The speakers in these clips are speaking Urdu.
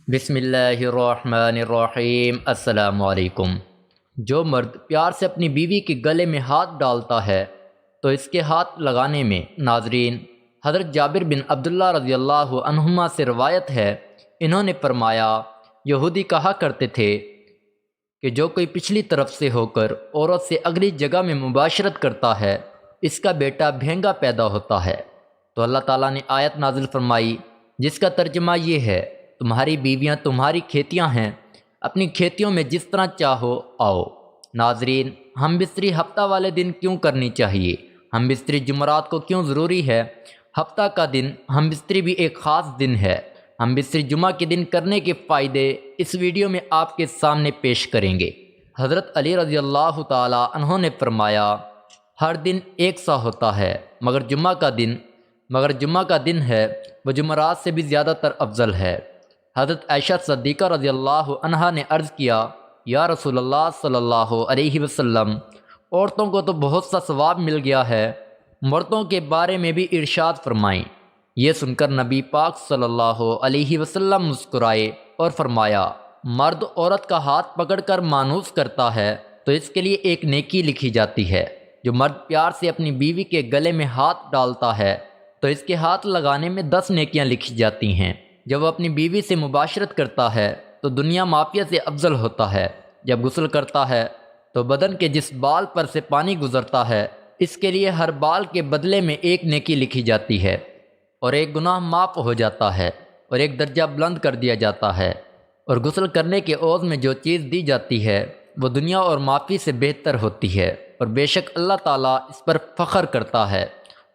بسم اللہ الرحمن الرحیم۔ السلام علیکم۔ جو مرد پیار سے اپنی بیوی کے گلے میں ہاتھ ڈالتا ہے تو اس کے ہاتھ لگانے میں ناظرین حضرت جابر بن عبداللہ رضی اللہ عنہما سے روایت ہے، انہوں نے فرمایا یہودی کہا کرتے تھے کہ جو کوئی پچھلی طرف سے ہو کر عورت سے اگلی جگہ میں مباشرت کرتا ہے اس کا بیٹا بھینگا پیدا ہوتا ہے۔ تو اللہ تعالیٰ نے آیت نازل فرمائی جس کا ترجمہ یہ ہے، تمہاری بیویاں تمہاری کھیتیاں ہیں، اپنی کھیتیوں میں جس طرح چاہو آؤ۔ ناظرین، ہم بستری ہفتہ والے دن کیوں کرنی چاہیے؟ ہم بستری جمعرات کو کیوں ضروری ہے؟ ہفتہ کا دن ہم بستری بھی ایک خاص دن ہے۔ ہم بستری جمعہ کے دن کرنے کے فائدے اس ویڈیو میں آپ کے سامنے پیش کریں گے۔ حضرت علی رضی اللہ تعالی عنہ نے فرمایا ہر دن ایک سا ہوتا ہے مگر جمعہ کا دن ہے وہ جمعرات سے بھی زیادہ تر افضل ہے۔ حضرت عائشہ صدیقہ رضی اللہ عنہا نے عرض کیا، یا رسول اللہ صلی اللہ علیہ وسلم، عورتوں کو تو بہت سا ثواب مل گیا ہے، مردوں کے بارے میں بھی ارشاد فرمائیں۔ یہ سن کر نبی پاک صلی اللہ علیہ وسلم مسکرائے اور فرمایا، مرد عورت کا ہاتھ پکڑ کر مانوس کرتا ہے تو اس کے لیے ایک نیکی لکھی جاتی ہے۔ جو مرد پیار سے اپنی بیوی کے گلے میں ہاتھ ڈالتا ہے تو اس کے ہاتھ لگانے میں 10 نیکیاں لکھی جاتی ہیں۔ جب وہ اپنی بیوی سے مباشرت کرتا ہے تو دنیا مافیہ سے افضل ہوتا ہے۔ جب غسل کرتا ہے تو بدن کے جس بال پر سے پانی گزرتا ہے اس کے لیے ہر بال کے بدلے میں ایک نیکی لکھی جاتی ہے، اور ایک گناہ معاف ہو جاتا ہے، اور ایک درجہ بلند کر دیا جاتا ہے۔ اور غسل کرنے کے عوض میں جو چیز دی جاتی ہے وہ دنیا اور مافی سے بہتر ہوتی ہے، اور بے شک اللہ تعالیٰ اس پر فخر کرتا ہے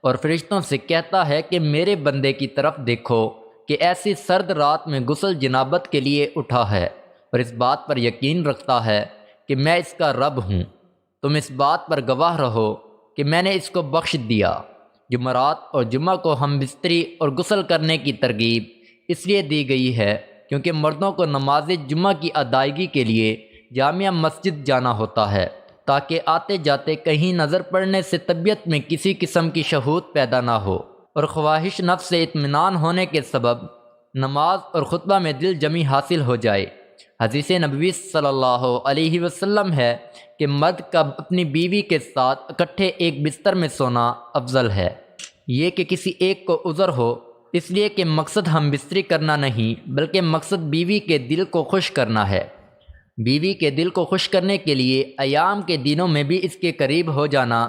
اور فرشتوں سے کہتا ہے کہ میرے بندے کی طرف دیکھو کہ ایسی سرد رات میں غسل جنابت کے لیے اٹھا ہے، اور اس بات پر یقین رکھتا ہے کہ میں اس کا رب ہوں۔ تم اس بات پر گواہ رہو کہ میں نے اس کو بخش دیا۔ جمعرات اور جمعہ کو ہم بستری اور غسل کرنے کی ترغیب اس لیے دی گئی ہے کیونکہ مردوں کو نماز جمعہ کی ادائیگی کے لیے جامع مسجد جانا ہوتا ہے تاکہ آتے جاتے کہیں نظر پڑنے سے طبیعت میں کسی قسم کی شہوت پیدا نہ ہو، اور خواہش نفس سے اطمینان ہونے کے سبب نماز اور خطبہ میں دل جمی حاصل ہو جائے۔ حدیث نبوی صلی اللہ علیہ وسلم ہے کہ مرد کا اپنی بیوی کے ساتھ اکٹھے ایک بستر میں سونا افضل ہے، یہ کہ کسی ایک کو عذر ہو، اس لیے کہ مقصد ہم بستری کرنا نہیں بلکہ مقصد بیوی کے دل کو خوش کرنا ہے۔ بیوی کے دل کو خوش کرنے کے لیے ایام کے دنوں میں بھی اس کے قریب ہو جانا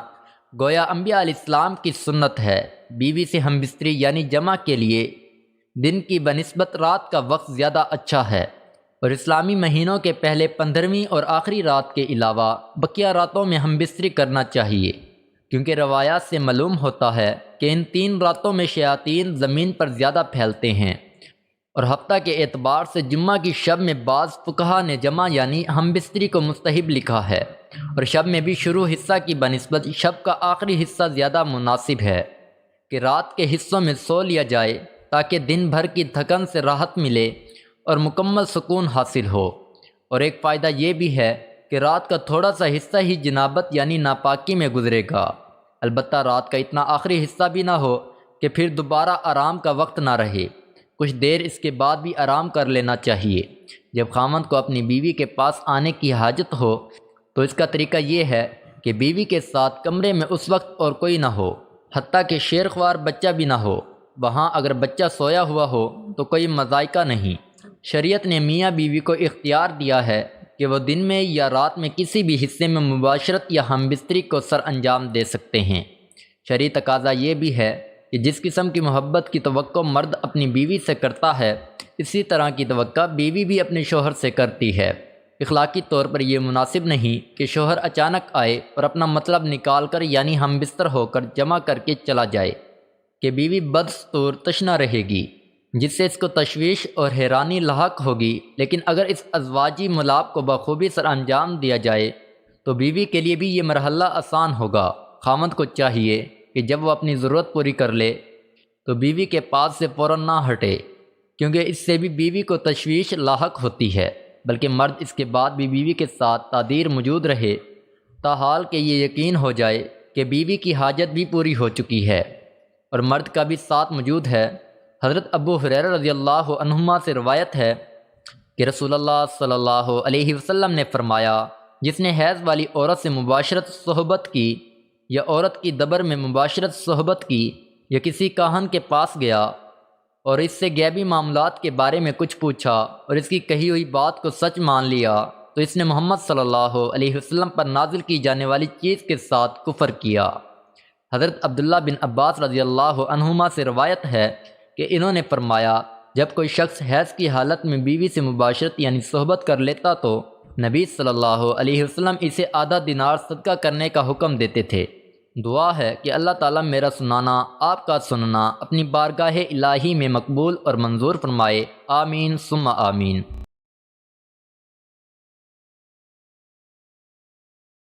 گویا انبیاء علیہ السلام کی سنت ہے۔ بیوی سے ہم بستری یعنی جمع کے لیے دن کی بنسبت رات کا وقت زیادہ اچھا ہے، اور اسلامی مہینوں کے پہلے 15ویں اور آخری رات کے علاوہ بقیہ راتوں میں ہم بستری کرنا چاہیے، کیونکہ روایات سے معلوم ہوتا ہے کہ ان 3 راتوں میں شیاطین زمین پر زیادہ پھیلتے ہیں۔ اور ہفتہ کے اعتبار سے جمعہ کی شب میں بعض فقہا نے جمع یعنی ہم بستری کو مستحب لکھا ہے، اور شب میں بھی شروع حصہ کی بنسبت شب کا آخری حصہ زیادہ مناسب ہے کہ رات کے حصوں میں سو لیا جائے تاکہ دن بھر کی تھکن سے راحت ملے اور مکمل سکون حاصل ہو۔ اور ایک فائدہ یہ بھی ہے کہ رات کا تھوڑا سا حصہ ہی جنابت یعنی ناپاکی میں گزرے گا، البتہ رات کا اتنا آخری حصہ بھی نہ ہو کہ پھر دوبارہ آرام کا وقت نہ رہے، کچھ دیر اس کے بعد بھی آرام کر لینا چاہیے۔ جب خاوند کو اپنی بیوی کے پاس آنے کی حاجت ہو تو اس کا طریقہ یہ ہے کہ بیوی کے ساتھ کمرے میں اس وقت اور کوئی نہ ہو، حتیٰ کہ شیرخوار بچہ بھی نہ ہو۔ وہاں اگر بچہ سویا ہوا ہو تو کوئی مضائقہ نہیں۔ شریعت نے میاں بیوی کو اختیار دیا ہے کہ وہ دن میں یا رات میں کسی بھی حصے میں مباشرت یا ہم بستری کو سر انجام دے سکتے ہیں۔ شرعی تقاضا یہ بھی ہے کہ جس قسم کی محبت کی توقع مرد اپنی بیوی سے کرتا ہے اسی طرح کی توقع بیوی بھی اپنے شوہر سے کرتی ہے۔ اخلاقی طور پر یہ مناسب نہیں کہ شوہر اچانک آئے اور اپنا مطلب نکال کر یعنی ہم بستر ہو کر جمع کر کے چلا جائے کہ بیوی بدستور تشنہ رہے گی، جس سے اس کو تشویش اور حیرانی لاحق ہوگی۔ لیکن اگر اس ازواجی ملاپ کو بخوبی سر انجام دیا جائے تو بیوی کے لیے بھی یہ مرحلہ آسان ہوگا۔ خاوند کو چاہیے کہ جب وہ اپنی ضرورت پوری کر لے تو بیوی کے پاس سے فوراً نہ ہٹے، کیونکہ اس سے بھی بیوی کو تشویش لاحق ہوتی ہے، بلکہ مرد اس کے بعد بھی بیوی کے ساتھ تعدیر موجود رہے تاحال کہ یہ یقین ہو جائے کہ بیوی کی حاجت بھی پوری ہو چکی ہے اور مرد کا بھی ساتھ موجود ہے۔ حضرت ابو ہریرہ رضی اللہ عنہما سے روایت ہے کہ رسول اللہ صلی اللہ علیہ وسلم نے فرمایا، جس نے حیض والی عورت سے مباشرت صحبت کی یا عورت کی دبر میں مباشرت صحبت کی یا کسی کاہن کے پاس گیا اور اس سے غیبی معاملات کے بارے میں کچھ پوچھا اور اس کی کہی ہوئی بات کو سچ مان لیا، تو اس نے محمد صلی اللہ علیہ وسلم پر نازل کی جانے والی چیز کے ساتھ کفر کیا۔ حضرت عبداللہ بن عباس رضی اللہ عنہما سے روایت ہے کہ انہوں نے فرمایا، جب کوئی شخص حیض کی حالت میں بیوی سے مباشرت یعنی صحبت کر لیتا تو نبی صلی اللہ علیہ وسلم اسے آدھا دینار صدقہ کرنے کا حکم دیتے تھے۔ دعا ہے کہ اللہ تعالیٰ میرا سنانا، آپ کا سننا اپنی بارگاہ الہی میں مقبول اور منظور فرمائے، آمین ثم آمین۔